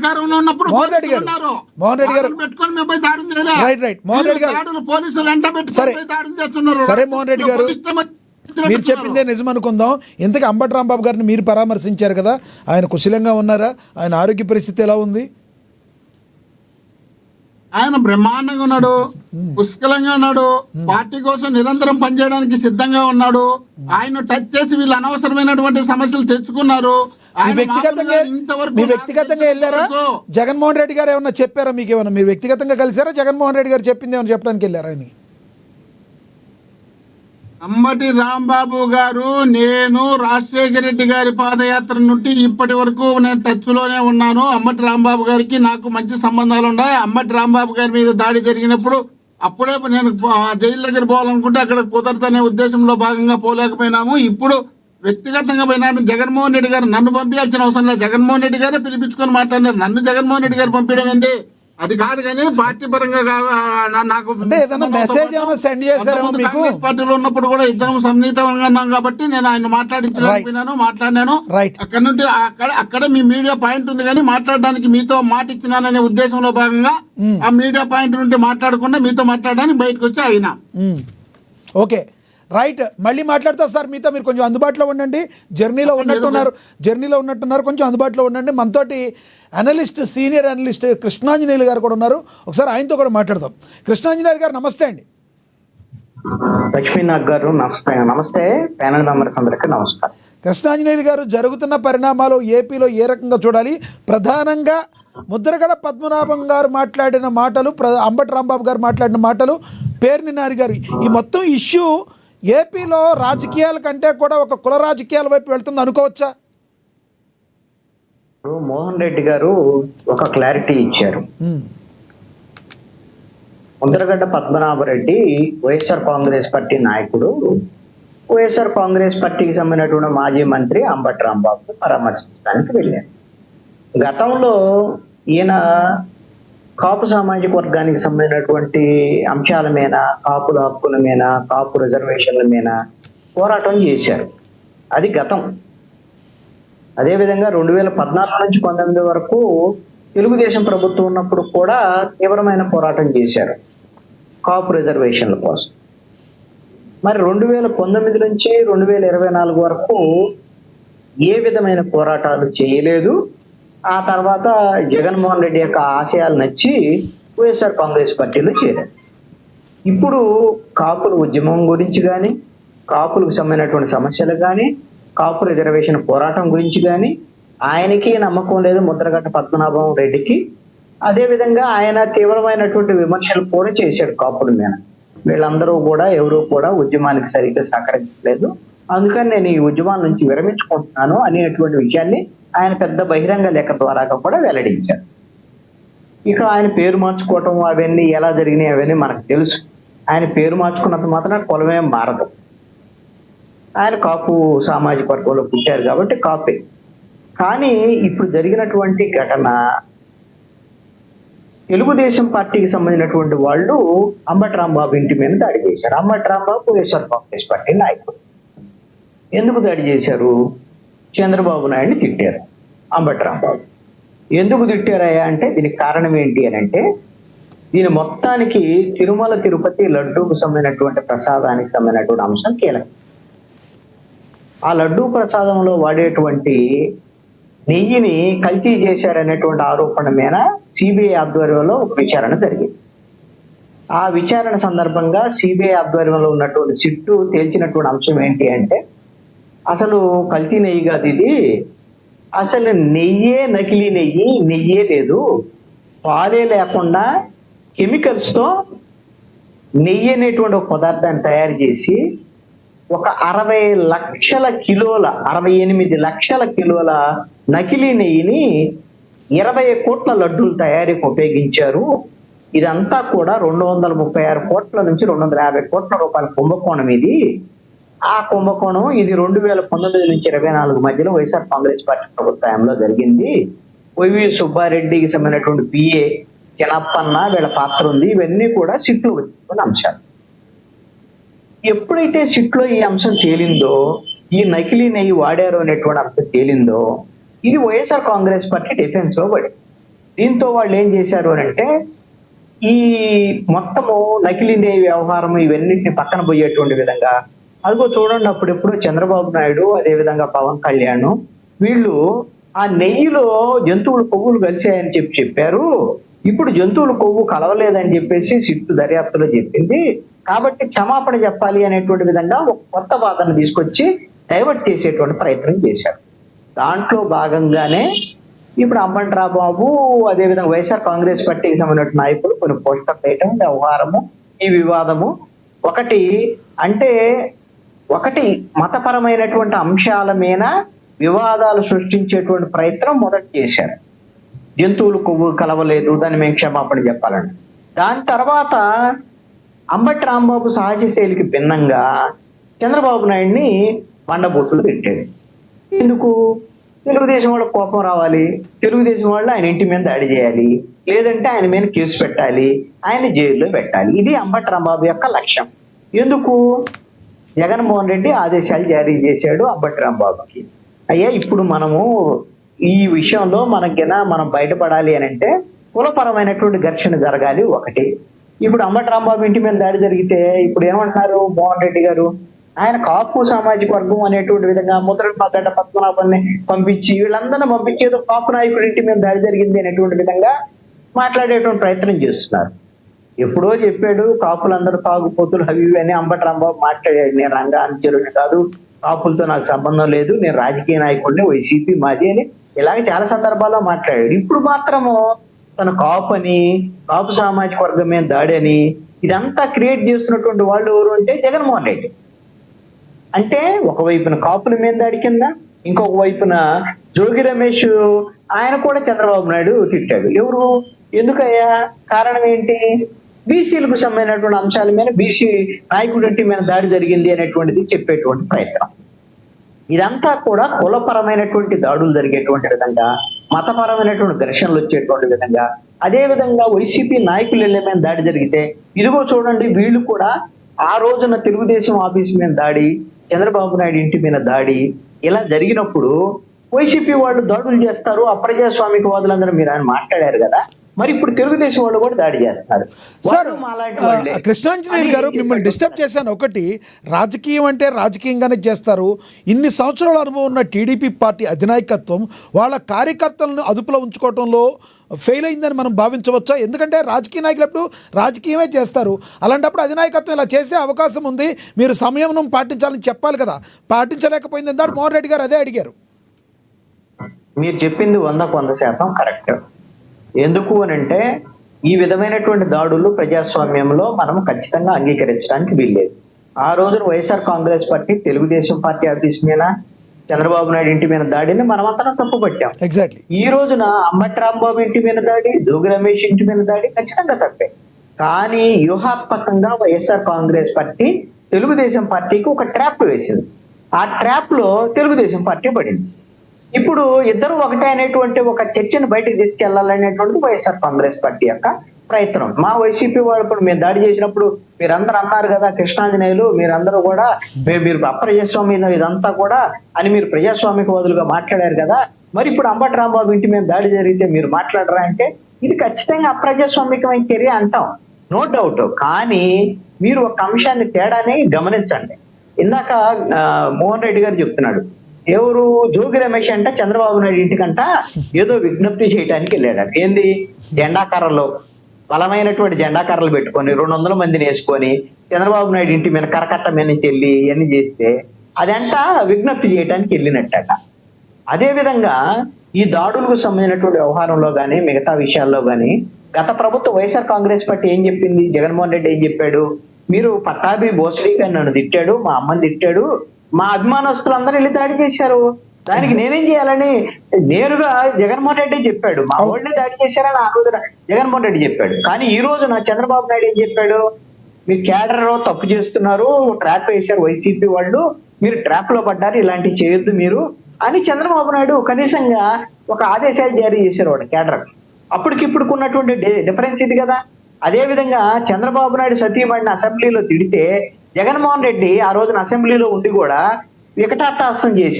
అధికారంలో ఉన్నప్పుడు మోహన్ రెడ్డి గారు పెట్టుకొని మేము పోయి దాడులు చేయలేదు. రైట్ మోహన్ రెడ్డి గారు పోలీసులు ఎంట పెట్టుకొని దాడులు చేస్తున్నారు. సరే మోహన్ రెడ్డి గారు, మీరు చెప్పిందే నిజం అనుకుందాం. ఇంతకీ అంబటి రాంబాబు గారిని మీరు పరామర్శించారు కదా, ఆయన కుశలంగా ఉన్నారా? ఆయన ఆరోగ్య పరిస్థితి ఎలా ఉంది? ఆయన బ్రహ్మాండంగా ఉన్నాడు, పుష్కలంగా ఉన్నాడు, పార్టీ కోసం నిరంతరం పనిచేయడానికి సిద్ధంగా ఉన్నాడు. ఆయన టచ్ చేసి వీళ్ళు అనవసరమైనటువంటి సమస్యలు తెచ్చుకున్నారు. మీ వ్యక్తిగతంగా వెళ్ళారా? జగన్మోహన్ రెడ్డి గారు ఏమన్నా చెప్పారా మీకు? ఏమన్నా మీరు వ్యక్తిగతంగా కలిసారా? జగన్మోహన్ రెడ్డి గారు చెప్పింది ఏమన్నా చెప్పడానికి వెళ్ళారా ఆయన? అంబటి రాంబాబు గారు, నేను రాజశేఖర రెడ్డి గారి పాదయాత్ర నుండి ఇప్పటి వరకు నేను టచ్ లోనే ఉన్నాను. అంబటి రాంబాబు గారికి నాకు మంచి సంబంధాలు ఉన్నాయి. అంబటి రాంబాబు గారి మీద దాడి జరిగినప్పుడు అప్పుడే నేను జైలు దగ్గర పోవాలనుకుంటే అక్కడ కుదరదనే ఉద్దేశంలో భాగంగా పోలేకపోయినాము. ఇప్పుడు వ్యక్తిగతంగా పోయినాను. జగన్మోహన్ రెడ్డి గారు నన్ను పంపించాల్సిన అవసరం లేదు, జగన్మోహన్ రెడ్డి గారే పిలిపించుకొని మాట్లాడినారు. నన్ను జగన్మోహన్ రెడ్డి గారు పంపించడం ఏంటి? అది కాదు. కానీ పార్టీ పరంగా నాకు మెసేజ్ ఏమైనా సెండ్ చేశారేమో మీకు? పార్టీలో ఉన్నప్పుడు కూడా ఇద్దరం సన్నిహితంగా ఉన్నాం కాబట్టి నేను ఆయన మాట్లాడినాను. అక్కడ నుండి అక్కడ మీ మీడియా పాయింట్ ఉంది కానీ మాట్లాడడానికి మీతో మాట ఇచ్చినాననే ఉద్దేశంలో భాగంగా ఆ మీడియా పాయింట్ నుండి మాట్లాడకుండా మీతో మాట్లాడడానికి బయటకు వచ్చి అయినా. ఓకే రైట్, మళ్ళీ మాట్లాడతా సార్ మీతో. మీరు కొంచెం అందుబాటులో ఉండండి, జర్నీలో ఉన్నట్టున్నారు, కొంచెం అందుబాటులో ఉండండి. మనతోటి అనలిస్ట్, సీనియర్ అనలిస్ట్ కృష్ణాంజనేయులు గారు కూడా ఉన్నారు. ఒకసారి ఆయనతో కూడా మాట్లాడదాం. కృష్ణాంజనేయులు గారు నమస్తే అండి. లక్ష్మీనాథ్ గారు నమస్తే. ప్యానల్ మెంబర్స్ అందరికీ నమస్కారం. కృష్ణాంజనేయులు గారు, జరుగుతున్న పరిణామాలు ఏపీలో ఏ రకంగా చూడాలి? ప్రధానంగా ముద్రగడ పద్మనాభం గారు మాట్లాడిన మాటలు, అంబటి రాంబాబు గారు మాట్లాడిన మాటలు, పేర్ని నాని గారు, ఈ మొత్తం ఇష్యూ ఏపీలో రాజకీయాల కంటే కూడా ఒక కుల రాజకీయాల వైపు వెళ్తుంది అనుకోవచ్చా? మోహన్ రెడ్డి గారు ఒక క్లారిటీ ఇచ్చారు. ముద్రగడ్డ పద్మనాభరెడ్డి వైఎస్ఆర్ కాంగ్రెస్ పార్టీ నాయకుడు, వైఎస్ఆర్ కాంగ్రెస్ పార్టీకి సంబంధించినటువంటి మాజీ మంత్రి అంబటి రాంబాబు పరామర్శించడానికి వెళ్ళారు. గతంలో ఈయన కాపు సామాజిక వర్గానికి సంబంధించినటువంటి అంశాల మీద, కాపుల హక్కుల మీద, కాపు రిజర్వేషన్ల మీద పోరాటం చేశారు. అది గతం. అదేవిధంగా 2014 నుంచి 19 వరకు తెలుగుదేశం ప్రభుత్వం ఉన్నప్పుడు కూడా తీవ్రమైన పోరాటం చేశారు కాపు రిజర్వేషన్ల కోసం. మరి 2019 నుంచి 2024 వరకు ఏ విధమైన పోరాటాలు చేయలేదు. ఆ తర్వాత జగన్మోహన్ రెడ్డి యొక్క ఆశయాలు నచ్చి వైఎస్ఆర్ కాంగ్రెస్ పార్టీలో చేరారు. ఇప్పుడు కాపుల ఉద్యమం గురించి కానీ, కాపులకు సంబంధించినటువంటి సమస్యలు కానీ, కాపు రిజర్వేషన్ పోరాటం గురించి కానీ ఆయనకి నమ్మకం లేదు, ముద్రగడ్డ పద్మనాభం రెడ్డికి. అదేవిధంగా ఆయన తీవ్రమైనటువంటి విమర్శలు కూడా చేశాడు కాపుల మీద. వీళ్ళందరూ కూడా ఎవరూ కూడా ఉద్యమానికి సరిగ్గా సహకరించలేదు, అందుకని నేను ఈ ఉద్యమాల నుంచి విరమించుకుంటున్నాను అనేటువంటి విషయాన్ని ఆయన పెద్ద బహిరంగ లేఖ ద్వారా కూడా వెల్లడించారు. ఇక ఆయన పేరు మార్చుకోవటం అవన్నీ ఎలా జరిగినాయి అవన్నీ మనకు తెలుసు. ఆయన పేరు మార్చుకున్నంత మాత్రం కులమేం మారదు. ఆయన కాపు సామాజిక వర్గంలో పుట్టారు కాబట్టి కాపే. కానీ ఇప్పుడు జరిగినటువంటి ఘటన, తెలుగుదేశం పార్టీకి సంబంధించినటువంటి వాళ్ళు అంబటి రాంబాబు ఇంటి మీద దాడి చేశారు. అంబటి రాంబాబు వైఎస్ఆర్ కాంగ్రెస్ పార్టీ నాయకుడు. ఎందుకు దాడి చేశారు? చంద్రబాబు నాయుడిని తిట్టారు అంబటి రాంబాబు. ఎందుకు తిట్టారయ్యా అంటే దీనికి కారణం ఏంటి అని అంటే, దీని మొత్తానికి తిరుమల తిరుపతి లడ్డూకు సంబంధించినటువంటి ప్రసాదానికి సంబంధించినటువంటి అంశం కీలకం. ఆ లడ్డూ ప్రసాదంలో వాడేటువంటి నెయ్యిని కల్తీ చేశారనేటువంటి ఆరోపణ మీద సిబిఐ ఆధ్వర్యంలో ఒక విచారణ జరిగింది. ఆ విచారణ సందర్భంగా సిబిఐ ఆధ్వర్యంలో ఉన్నటువంటి సిట్టు తేల్చినటువంటి అంశం ఏంటి అంటే, అసలు కల్తీ నెయ్యి కాదు ఇది, అసలు నెయ్యే నకిలీ నెయ్యి, నెయ్యే లేదు, పాలే లేకుండా కెమికల్స్తో నెయ్యి అనేటువంటి ఒక పదార్థాన్ని తయారు చేసి ఒక 68 లక్షల కిలోల నకిలీ నెయ్యిని 20 కోట్ల లడ్డూల తయారీకి ఉపయోగించారు. ఇదంతా కూడా 236 కోట్ల నుంచి 250 కోట్ల రూపాయల కుంభకోణం ఇది. ఆ కుంభకోణం ఇది 2019 నుంచి 24 మధ్యలో వైఎస్ఆర్ కాంగ్రెస్ పార్టీ ప్రభుత్వంలో జరిగింది. వైవి సుబ్బారెడ్డికి సంబంధించినటువంటి పిఏ చెనప్పన్న వీళ్ళ పాత్ర ఉంది. ఇవన్నీ కూడా సిట్లో వచ్చిన అంశాలు. ఎప్పుడైతే సిట్లో ఈ అంశం తేలిందో, ఈ నకిలీ నెయ్యి వాడారు అనేటువంటి అంశం తేలిందో, ఇది వైఎస్ఆర్ కాంగ్రెస్ పార్టీ డిఫెన్స్ లో పడింది. దీంతో వాళ్ళు ఏం చేశారు అని అంటే ఈ మొత్తము నకిలీ నెయ్యి వ్యవహారం ఇవన్నిటిని పక్కన పోయేటువంటి విధంగా, అదిగో చూడండి అప్పుడెప్పుడు చంద్రబాబు నాయుడు అదేవిధంగా పవన్ కళ్యాణ్ వీళ్ళు ఆ నెయ్యిలో జంతువుల కొవ్వులు కలిసాయని చెప్పారు. ఇప్పుడు జంతువుల కొవ్వు కలవలేదని చెప్పేసి సిట్టు దర్యాప్తులో చెప్పింది, కాబట్టి క్షమాపణ చెప్పాలి అనేటువంటి విధంగా ఒక కొత్త వాదన తీసుకొచ్చి డైవర్ట్ చేసేటువంటి ప్రయత్నం చేశారు. దాంట్లో భాగంగానే ఇప్పుడు అంబటి రాంబాబు అదేవిధంగా వైఎస్ఆర్ కాంగ్రెస్ పార్టీకి సంబంధించిన నాయకులు కొన్ని పోస్టర్లు వేయటం, వ్యవహారము, ఈ వివాదము ఒకటి మతపరమైనటువంటి అంశాల మీద వివాదాలు సృష్టించేటువంటి ప్రయత్నం మొదట చేశారు. జంతువులు కొవ్వు కలవలేదు, దాన్ని మేము క్షమాపణ చెప్పాలండి. దాని తర్వాత అంబటి రాంబాబు సహజ శైలికి భిన్నంగా చంద్రబాబు నాయుడిని బండబూతులు పెట్టాడు. ఎందుకు? తెలుగుదేశం వాళ్ళకి కోపం రావాలి, తెలుగుదేశం వాళ్ళు ఆయన ఇంటి మీద దాడి చేయాలి, లేదంటే ఆయన మీద కేసు పెట్టాలి, ఆయన జైల్లో పెట్టాలి. ఇది అంబటి రాంబాబు యొక్క లక్ష్యం. ఎందుకు? జగన్మోహన్ రెడ్డి ఆదేశాలు జారీ చేశాడు అంబటి రాంబాబుకి, అయ్యా ఇప్పుడు మనము ఈ విషయంలో మనం బయటపడాలి అని అంటే కులపరమైనటువంటి ఘర్షణ జరగాలి ఒకటి. ఇప్పుడు అంబటి రాంబాబు ఇంటి మీద దాడి జరిగితే ఇప్పుడు ఏమంటున్నారు మోహన్ రెడ్డి గారు, ఆయన కాపు సామాజిక వర్గం అనేటువంటి విధంగా ముద్రగడ్డ పద్మనాభాన్ని పంపించి వీళ్ళందరినీ పంపించేదో కాపు నాయకుడి ఇంటి మీద దాడి జరిగింది అనేటువంటి విధంగా మాట్లాడేటువంటి ప్రయత్నం చేస్తున్నారు. ఎప్పుడో చెప్పాడు కాపులందరూ తాగుపోతులు అవి ఇవి అని అంబటి రాంబాబు మాట్లాడాడు. నేను రంగా అనుచరుని కాదు, కాపులతో నాకు సంబంధం లేదు, నేను రాజకీయ నాయకుడిని, వైసీపీ మాది అని ఇలాగ చాలా సందర్భాల్లో మాట్లాడాడు. ఇప్పుడు మాత్రము తన కాపు సామాజిక వర్గం మీద దాడి అని ఇదంతా క్రియేట్ చేస్తున్నటువంటి వాళ్ళు ఎవరు అంటే జగన్మోహన్ రెడ్డి. అంటే ఒకవైపున కాపుల మీద దాడి కింద, ఇంకొక వైపున జోగి రమేష్ ఆయన కూడా చంద్రబాబు నాయుడు తిట్టాడు. ఎవరు? ఎందుకయ్యా? కారణం ఏంటి? బీసీలకు సంబంధించినటువంటి అంశాల మీద బీసీ నాయకుడి ఇంటి మీద దాడి జరిగింది అనేటువంటిది చెప్పేటువంటి ప్రయత్నం. ఇదంతా కూడా కులపరమైనటువంటి దాడులు జరిగేటువంటి విధంగా, మతపరమైనటువంటి ఘర్షణలు వచ్చేటువంటి విధంగా, అదే విధంగా వైసీపీ నాయకులు ఇళ్ల మీద దాడి జరిగితే ఇదిగో చూడండి వీళ్ళు కూడా ఆ రోజున తెలుగుదేశం ఆఫీస్ మీద దాడి, చంద్రబాబు నాయుడు ఇంటి మీద దాడి ఇలా జరిగినప్పుడు వైసీపీ వాళ్ళు దాడులు చేస్తారు, అప్రజాస్వామిక వాదులందరూ మీరు ఆయన మాట్లాడారు కదా, మరి ఇప్పుడు తెలుగుదేశం వాళ్ళు కూడా దాడి చేస్తున్నారు. సార్ కృష్ణాంజనేయులు గారు, మిమ్మల్ని డిస్టర్బ్ చేశాను. ఒకటి, రాజకీయం అంటే రాజకీయంగానే చేస్తారు. ఇన్ని సంవత్సరాల అనుభవం ఉన్న టీడీపీ పార్టీ అధినాయకత్వం వాళ్ళ కార్యకర్తలను అదుపులో ఉంచుకోవడంలో ఫెయిల్ అయిందని మనం భావించవచ్చా? ఎందుకంటే రాజకీయ నాయకులు ఎప్పుడు రాజకీయమే చేస్తారు. అలాంటప్పుడు అధినాయకత్వం ఇలా చేసే అవకాశం ఉంది, మీరు సంయమనం పాటించాలని చెప్పాలి కదా, పాటించలేకపోయింది. ఎందుకంటే మోహన్ రెడ్డి గారు అదే అడిగారు. మీరు చెప్పింది 100% కరెక్ట్. ఎందుకు అని అంటే ఈ విధమైనటువంటి దాడులు ప్రజాస్వామ్యంలో మనం ఖచ్చితంగా అంగీకరించడానికి వీల్లేదు. ఆ రోజున YSR Congress party Telugu Desam party office మీద చంద్రబాబు నాయుడు ఇంటి మీద దాడిని మనమంతా తప్పు పట్టాం. ఎగ్జాక్ట్లీ. ఈ రోజున అంబటి రాంబాబు ఇంటి మీద దాడి, జోగి రమేష్ ఇంటి మీద దాడి ఖచ్చితంగా తప్పే. కానీ వ్యూహాత్మకంగా వైఎస్ఆర్ కాంగ్రెస్ పార్టీ తెలుగుదేశం పార్టీకి ఒక ట్రాప్ వేసింది. ఆ ట్రాప్ లో తెలుగుదేశం పార్టీ పడింది. ఇప్పుడు ఇద్దరు ఒకటే అనేటువంటి ఒక చర్చను బయటకు తీసుకెళ్లాలనేటువంటిది వైఎస్ఆర్ కాంగ్రెస్ పార్టీ యొక్క ప్రయత్నం. మా వైసీపీ వాళ్ళు మేము దాడి చేసినప్పుడు మీరందరూ అన్నారు కదా కృష్ణాంజనేయులు, మీరందరూ కూడా మీరు అప్రజాస్వామ్యం ఇదంతా కూడా అని మీరు ప్రజాస్వామికవాదులుగా మాట్లాడారు కదా, మరి ఇప్పుడు అంబటి రాంబాబు ఇంటి మీద దాడి జరిగితే మీరు మాట్లాడరా అంటే ఇది ఖచ్చితంగా అప్రజాస్వామికమైన చర్య అంటాం, నో డౌట్. కానీ మీరు ఒక అంశాన్ని తేడానే గమనించండి. ఇందాక మోహన్ రెడ్డి గారు చెప్తున్నాడు, ఎవరు? జోగి రమేష్ అంటే చంద్రబాబు నాయుడు ఇంటికంట ఏదో విజ్ఞప్తి చేయడానికి వెళ్ళాడు. ఏంది? జెండాకర్రలు, బలమైనటువంటి జెండాకర్రలు పెట్టుకొని 200 మందిని వేసుకొని చంద్రబాబు నాయుడు ఇంటి మీద కరకట్ట మీద నుంచి వెళ్ళి ఇవన్నీ చేస్తే అదంట విజ్ఞప్తి చేయడానికి వెళ్ళినట్టట. అదే విధంగా ఈ దాడులకు సంబంధించినటువంటి వ్యవహారంలో కానీ మిగతా విషయాల్లో కానీ గత ప్రభుత్వం వైఎస్ఆర్ కాంగ్రెస్ పార్టీ ఏం చెప్పింది? జగన్మోహన్ రెడ్డి ఏం చెప్పాడు? మీరు పట్టాభి భోసడి గారు నన్ను తిట్టాడు, మా అమ్మని తిట్టాడు, మా అభిమానస్తులందరూ వెళ్ళి దాడి చేశారు, దానికి నేనేం చేయాలని నేరుగా జగన్మోహన్ రెడ్డి చెప్పాడు. మా వాళ్ళే దాడి చేశారని ఆ రోజున జగన్మోహన్ రెడ్డి చెప్పాడు. కానీ ఈ రోజున చంద్రబాబు నాయుడు ఏం చెప్పాడు? మీ క్యాడర్ తప్పు చేస్తున్నారు, ట్రాప్ వేశారు వైసీపీ వాళ్ళు, మీరు ట్రాప్ లో పడ్డారు, ఇలాంటివి చేయొద్దు మీరు అని చంద్రబాబు నాయుడు కనీసంగా ఒక ఆదేశాలు జారీ చేశారు వాడు క్యాడర్. అప్పటికిప్పుడుకున్నటువంటి డిఫరెన్స్ ఇది కదా. అదే విధంగా చంద్రబాబు నాయుడు సతీమణిని అసెంబ్లీలో తిడితే జగన్మోహన్ రెడ్డి ఆ రోజున అసెంబ్లీలో ఉండి కూడా వికటాటాసం చేశారు.